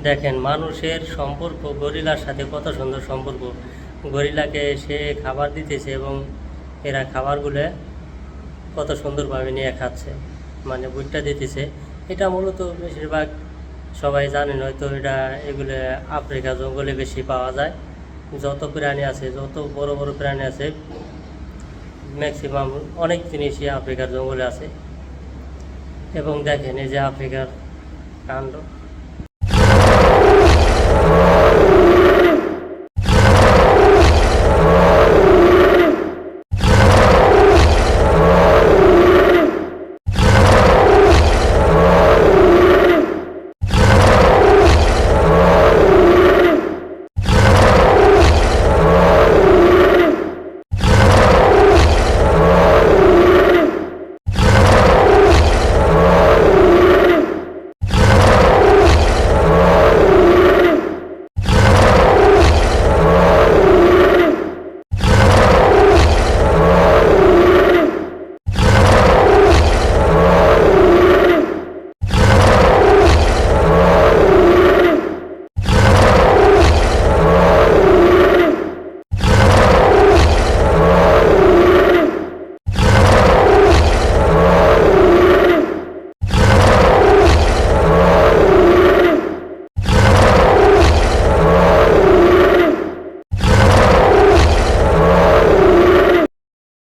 দেখেন মানুষের সম্পর্ক গরিলার সাথে কত সুন্দর সম্পর্ক। গরিলাকে সে খাবার দিতেছে এবং এরা খাবারগুলো কত সুন্দরভাবে নিয়ে খাচ্ছে, মানে বুটটা দিতেছে। এটা মূলত বেশিরভাগ সবাই জানেন হয়তো, এগুলো আফ্রিকা জঙ্গলে বেশি পাওয়া যায়। যত প্রাণী আছে, যত বড় বড় প্রাণী আছে, ম্যাক্সিমাম অনেক জিনিসই আফ্রিকার জঙ্গলে আছে। এবং দেখেন এই যে আফ্রিকার কাণ্ড।